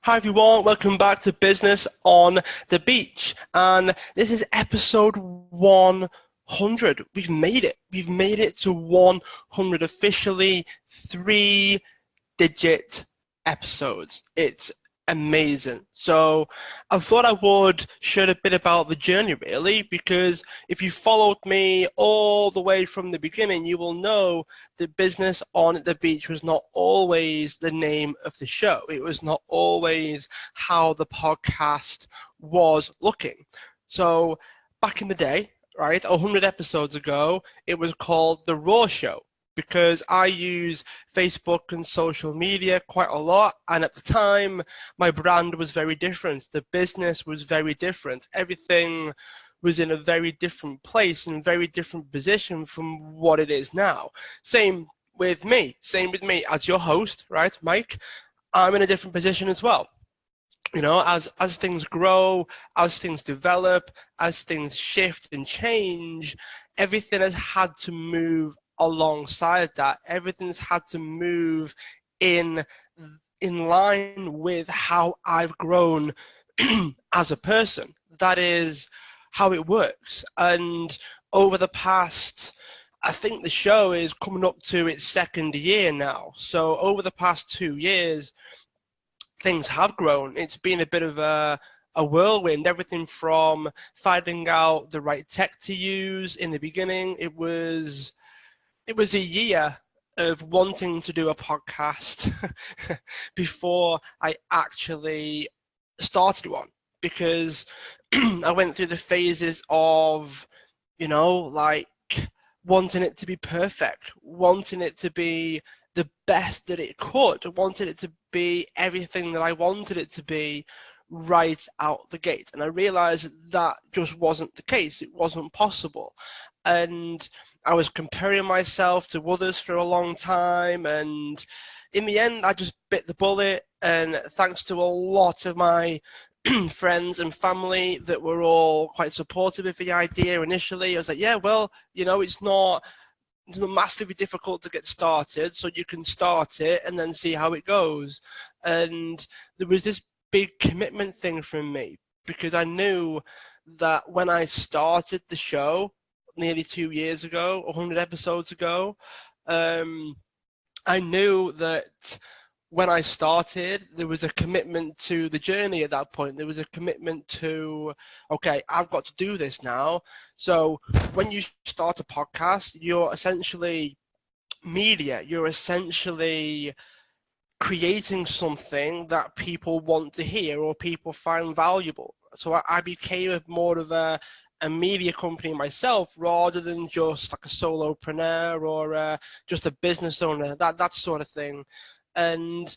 Hi everyone, welcome back to Business on the Beach. And this is episode 100. We've made it. We've made it to 100 officially, three-digit episodes. It's amazing. So I thought I would share a bit about the journey really, because if you followed me all the way from the beginning, you will know that Business on the Beach was not always the name of the show. It was not always how the podcast was looking. So back in the day, right, 100 episodes ago, it was called The Raw Show because I use Facebook and social media quite a lot. And at the time, my brand was very different. The business was very different. Everything was in a very different place and very different position from what it is now. Same with me. Same with me as your host, right, Mike? I'm in a different position as well. You know, as things grow, as things develop, as things shift and change, everything has had to move alongside that. Everything's had to move in in line with how I've grown as a person. That is how it works. And over the past, I think the show is coming up to its second year now. So over the past 2 years, things have grown. It's been a bit of a whirlwind, everything from finding out the right tech to use in the beginning. It was a year of wanting to do a podcast before I actually started one because I went through the phases of, like wanting it to be perfect, wanting it to be the best that it could, wanted it to be everything that I wanted it to be right out the gate. And I realized that just wasn't the case. It wasn't possible. And I was comparing myself to others for a long time. And in the end, I just bit the bullet. And thanks to a lot of my friends and family that were all quite supportive of the idea initially, I was like, yeah, well, it's not massively difficult to get started, so you can start it and then see how it goes. And there was this big commitment thing from me because I knew that when I started the show nearly 2 years ago, 100 episodes ago, I knew that when I started, there was a commitment to the journey at that point. There was a commitment to, okay, I've got to do this now. So when you start a podcast, you're essentially media. You're essentially creating something that people want to hear or people find valuable. So I became more of a media company myself rather than just like a solopreneur or just a business owner, that sort of thing. And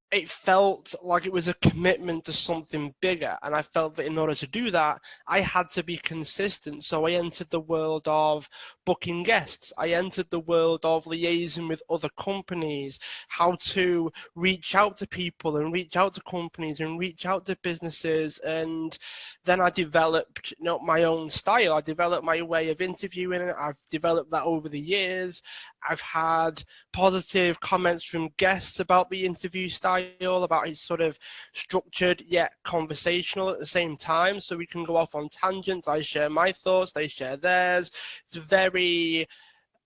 it felt like it was a commitment to something bigger. And I felt that in order to do that, I had to be consistent. So I entered the world of booking guests. I entered the world of liaising with other companies, how to reach out to people and reach out to companies and reach out to businesses. And then I developed my own style. I developed my way of interviewing. I've developed that over the years. I've had positive comments from guests about the interview style, about his sort of structured yet conversational at the same time. So we can go off on tangents. I share my thoughts, they share theirs. It's a very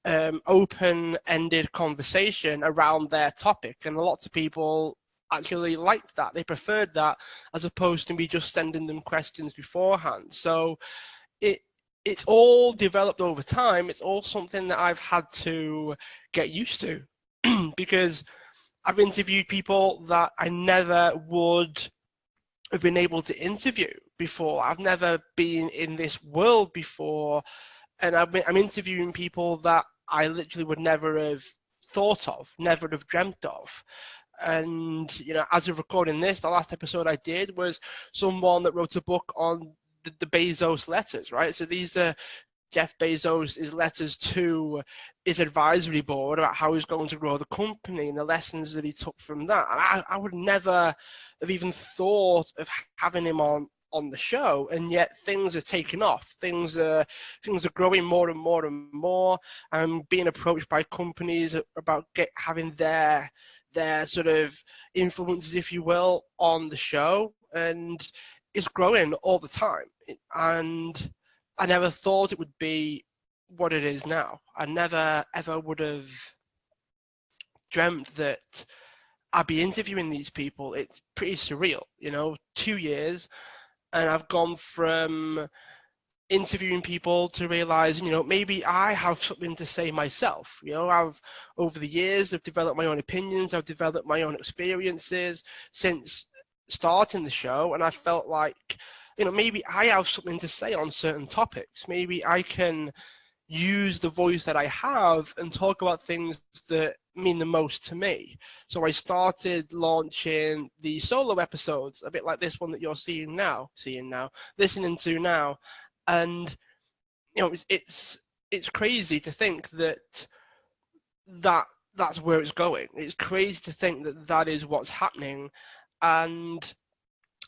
open-ended conversation around their topic. And lots of people actually liked that. They preferred that as opposed to me just sending them questions beforehand. So it's all developed over time. It's all something that I've had to get used to because I've interviewed people that I never would have been able to interview before. I've never been in this world before, and I'm interviewing people that I literally would never have thought of, never have dreamt of. And as of recording this, the last episode I did was someone that wrote a book on the Bezos letters, right? So these are Jeff Bezos' letters to his advisory board about how he's going to grow the company and the lessons that he took from that. And I would never have even thought of having him on the show, and yet things are taking off. Things are growing more and more and more. I'm being approached by companies about having their sort of influences, if you will, on the show, and it's growing all the time. And I never thought it would be what it is now. I never ever would have dreamt that I'd be interviewing these people. It's pretty surreal, 2 years, and I've gone from interviewing people to realizing, maybe I have something to say myself. I've, over the years, I've developed my own opinions, I've developed my own experiences since starting the show, and I felt like, maybe I have something to say on certain topics. Maybe I can use the voice that I have and talk about things that mean the most to me. So I started launching the solo episodes, a bit like this one that you're listening to now. And it's crazy to think that's where it's going. It's crazy to think that is what's happening, and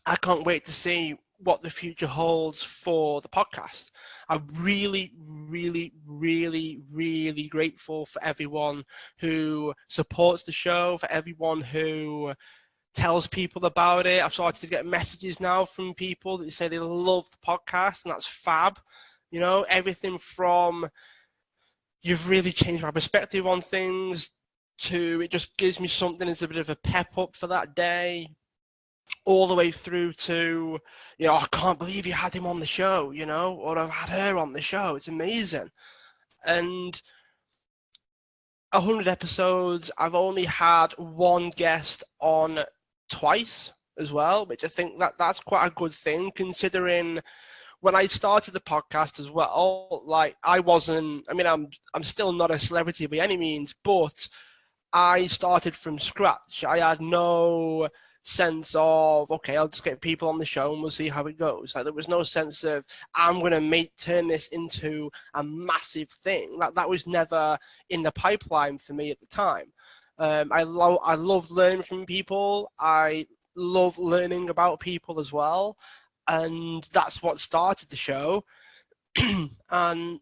I can't wait to see what the future holds for the podcast. I'm really, really, really, really grateful for everyone who supports the show, for everyone who tells people about it. I've started to get messages now from people that say they love the podcast, and that's fab. Everything from you've really changed my perspective on things to it just gives me something as a bit of a pep up for that day, all the way through to, I can't believe you had him on the show, or I've had her on the show. It's amazing. And 100 episodes, I've only had one guest on twice as well, which I think that's quite a good thing, considering when I started the podcast as well, like I'm still not a celebrity by any means, but I started from scratch. I had no sense of, okay, I'll just get people on the show and we'll see how it goes. Like, there was no sense of, I'm going to turn this into a massive thing. That was never in the pipeline for me at the time. I love learning from people. I love learning about people as well. And that's what started the show. And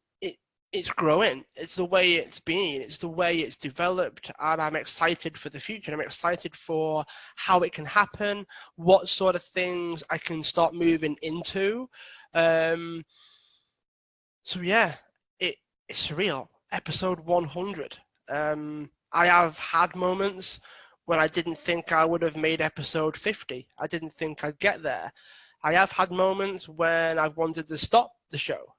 it's growing. It's the way it's been. It's the way it's developed. And I'm excited for the future. I'm excited for how it can happen, what sort of things I can start moving into. So yeah, it's surreal. Episode 100. I have had moments when I didn't think I would have made episode 50. I didn't think I'd get there. I have had moments when I've wanted to stop the show.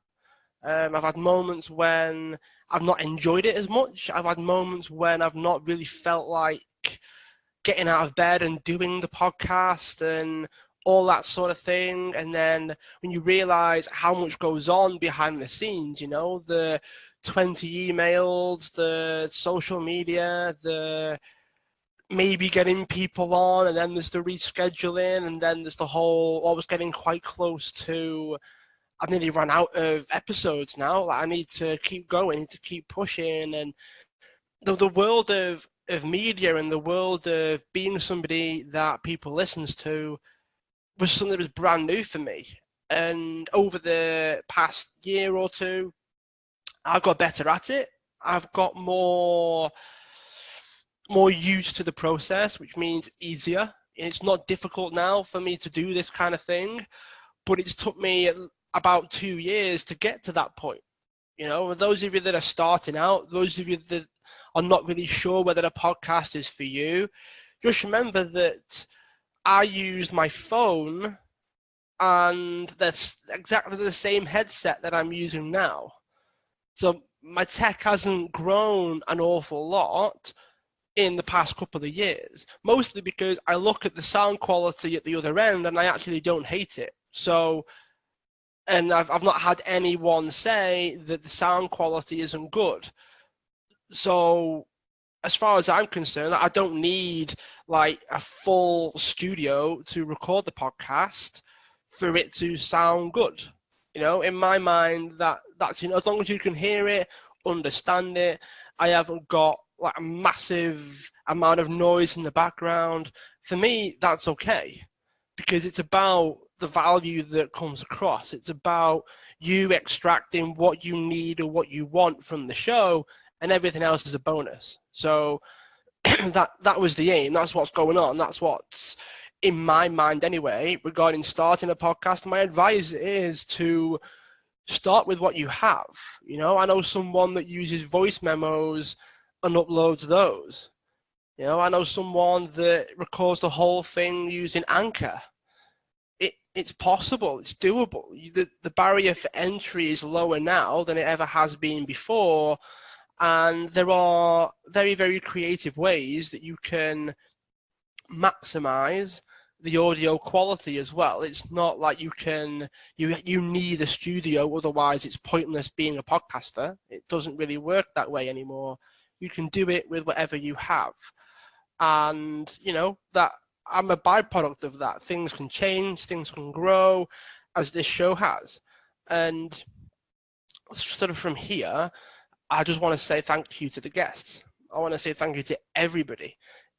I've had moments when I've not enjoyed it as much. I've had moments when I've not really felt like getting out of bed and doing the podcast and all that sort of thing. And then when you realize how much goes on behind the scenes, the 20 emails, the social media, the maybe getting people on, and then there's the rescheduling, and then there's the whole always getting quite close to, I've nearly run out of episodes now. Like, I need to keep going, I need to keep pushing. And the world of media and the world of being somebody that people listens to was something that was brand new for me. And over the past year or two, I've got better at it. I've got more used to the process, which means easier. It's not difficult now for me to do this kind of thing, but it's took me about 2 years to get to that point. Those of you that are starting out, those of you that are not really sure whether a podcast is for you, just remember that I used my phone, and that's exactly the same headset that I'm using now. So my tech hasn't grown an awful lot in the past couple of years, mostly because I look at the sound quality at the other end and I actually don't hate it. So, and I've not had anyone say that the sound quality isn't good. So as far as I'm concerned, I don't need like a full studio to record the podcast for it to sound good. In my mind, that's as long as you can hear it, understand it. I haven't got like a massive amount of noise in the background. For me, that's okay, because it's about the value that comes across. It's about you extracting what you need or what you want from the show, and everything else is a bonus. So that was the aim. That's what's going on. That's what's in my mind anyway regarding starting a podcast. My advice is to start with what you have. I know someone that uses voice memos and uploads those. I know someone that records the whole thing using Anchor. It's possible. It's doable. The barrier for entry is lower now than it ever has been before. And there are very, very creative ways that you can maximize the audio quality as well. It's not like you need a studio, otherwise it's pointless being a podcaster. It doesn't really work that way anymore. You can do it with whatever you have. And, that I'm a byproduct of that. Things can change, things can grow, as this show has. And sort of from here, I just want to say thank you to the guests. I want to say thank you to everybody,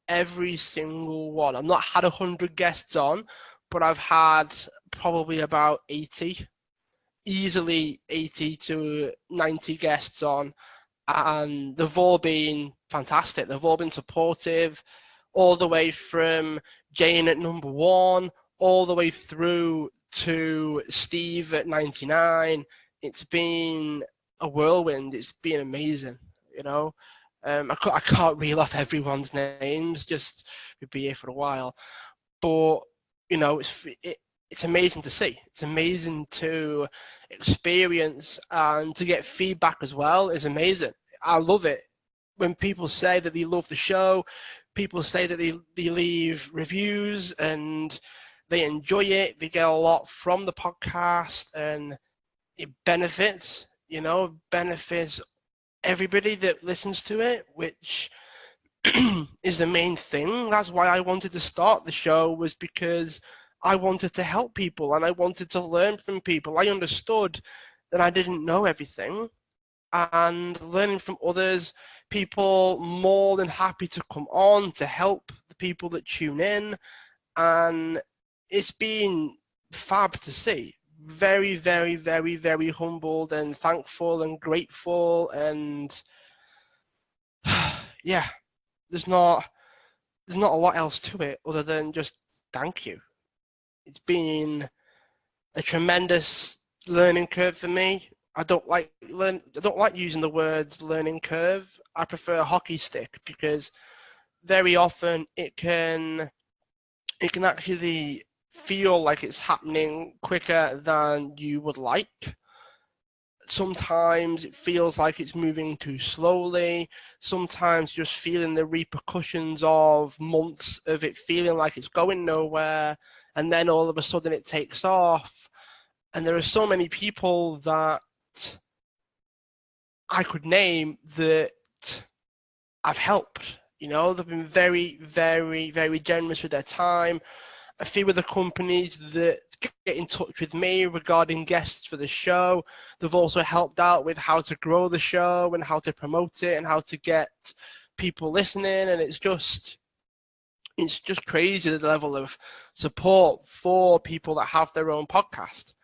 every single one. I've not had 100 guests on, but I've had probably about 80, easily 80 to 90 guests on, and they've all been fantastic. They've all been supportive, all the way from Jane at number 1, all the way through to Steve at 99. It's been a whirlwind. It's been amazing, I can't reel off everyone's names, just we'd be here for a while. But, it's amazing to see. It's amazing to experience, and to get feedback as well is amazing. I love it. When people say that they love the show, people say that they leave reviews and they enjoy it, they get a lot from the podcast, and it benefits, benefits everybody that listens to it, which is the main thing. That's why I wanted to start the show, was because I wanted to help people and I wanted to learn from people. I understood that I didn't know everything, and learning from others, people more than happy to come on to help the people that tune in. And it's been fab to see. Very, very, very, very humbled and thankful and grateful. And yeah, there's not a lot else to it other than just thank you. It's been a tremendous learning curve for me. I don't like using the words learning curve. I prefer hockey stick, because very often it can actually feel like it's happening quicker than you would like. Sometimes it feels like it's moving too slowly. Sometimes just feeling the repercussions of months of it feeling like it's going nowhere, and then all of a sudden it takes off. And there are so many people that I could name that I've helped. They've been very, very, very generous with their time. A few of the companies that get in touch with me regarding guests for the show, they've also helped out with how to grow the show and how to promote it and how to get people listening. And it's just crazy, the level of support for people that have their own podcast.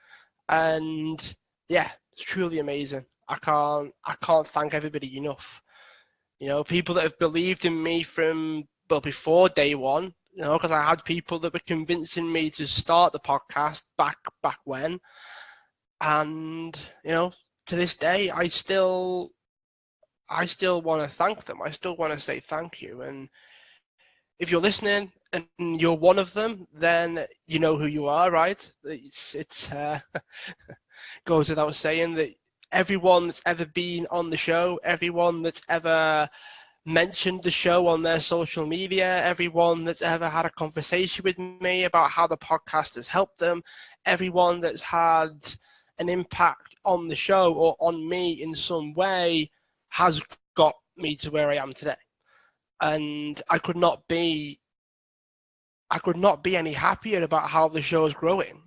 And yeah, it's truly amazing. I can't thank everybody enough. People that have believed in me from, before day one, because I had people that were convincing me to start the podcast back when. And, to this day, I still want to thank them. I still want to say thank you. And if you're listening and you're one of them, then you know who you are, right? It's goes without saying that everyone that's ever been on the show, everyone that's ever mentioned the show on their social media, everyone that's ever had a conversation with me about how the podcast has helped them, everyone that's had an impact on the show or on me in some way has got me to where I am today. And I could not be any happier about how the show is growing.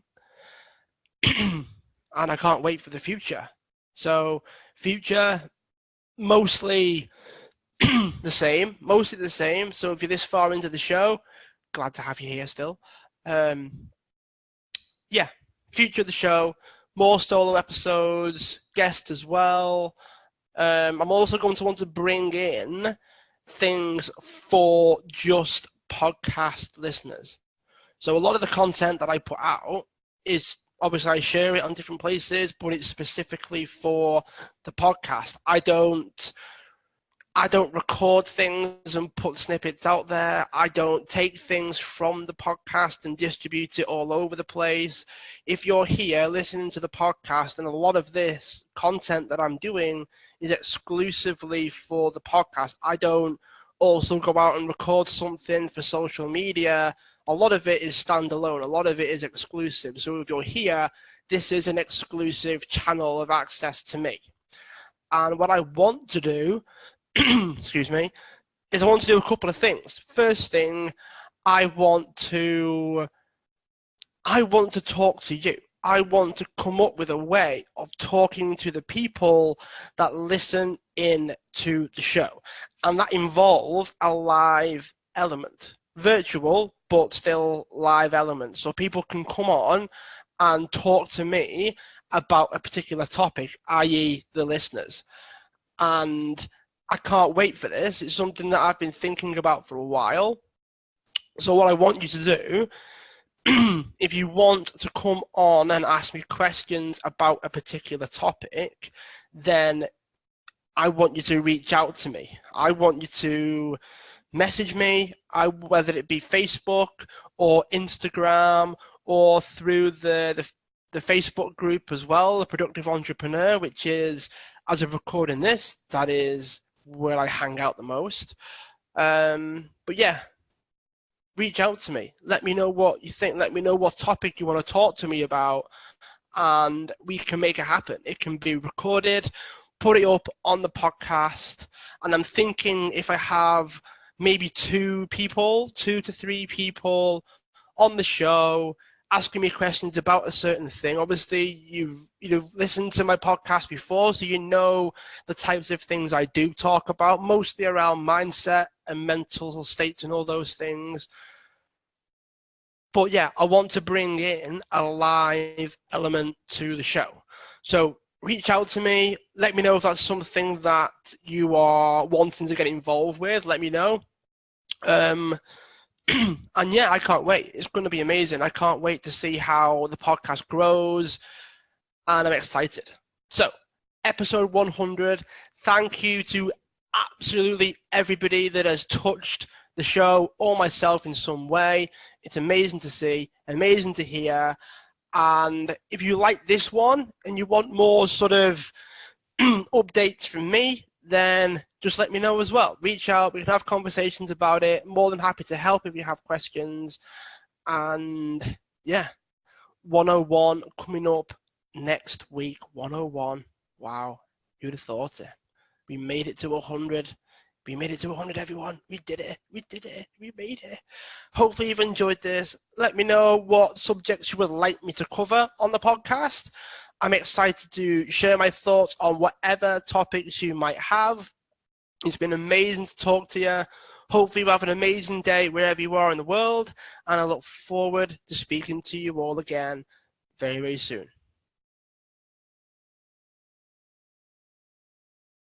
And I can't wait for the future. So future, mostly the same. So if you're this far into the show, glad to have you here still. Yeah, future of the show, more solo episodes, guests as well. I'm also going to want to bring in things for just podcast listeners. So a lot of the content that I put out is obviously I share it on different places, but it's specifically for the podcast. I don't record things and put snippets out there. I don't take things from the podcast and distribute it all over the place. If you're here listening to the podcast, and a lot of this content that I'm doing is exclusively for the podcast, I don't also go out and record something for social media. A lot of it is standalone. A lot of it is exclusive. So if you're here, this is an exclusive channel of access to me. And what I want to do excuse me, is I want to do a couple of things. First thing, I want to talk to you. I want to come up with a way of talking to the people that listen in to the show. And that involves a live element. Virtual, but still live element. So people can come on and talk to me about a particular topic, i.e. the listeners. And I can't wait for this. It's something that I've been thinking about for a while. So what I want you to do, if you want to come on and ask me questions about a particular topic, then I want you to reach out to me. I want you to message me, whether it be Facebook or Instagram or through the Facebook group as well, The Productive Entrepreneur, which is, as of recording this, that is where I hang out the most. But yeah, reach out to me. Let me know what you think. Let me know what topic you want to talk to me about, and we can make it happen. It can be recorded, put it up on the podcast, and I'm thinking if I have maybe 2 to 3 people on the show asking me questions about a certain thing. Obviously, you've listened to my podcast before, so you know the types of things I do talk about, mostly around mindset and mental states and all those things. But yeah, I want to bring in a live element to the show. So reach out to me. Let me know if that's something that you are wanting to get involved with. Let me know. And yeah, I can't wait. It's going to be amazing. I can't wait to see how the podcast grows, and I'm excited. So, episode 100. Thank you to absolutely everybody that has touched the show or myself in some way. It's amazing to see, amazing to hear. And if you like this one and you want more sort of updates from me, then just let me know as well. Reach out. We can have conversations about it. More than happy to help if you have questions. And yeah, 101 coming up next week. 101. Wow. Who'd have thought it? We made it to 100. We made it to 100, everyone. We did it. We did it. We made it. Hopefully you've enjoyed this. Let me know what subjects you would like me to cover on the podcast. I'm excited to share my thoughts on whatever topics you might have. It's been amazing to talk to you. Hopefully you have an amazing day wherever you are in the world, and I look forward to speaking to you all again very, very soon.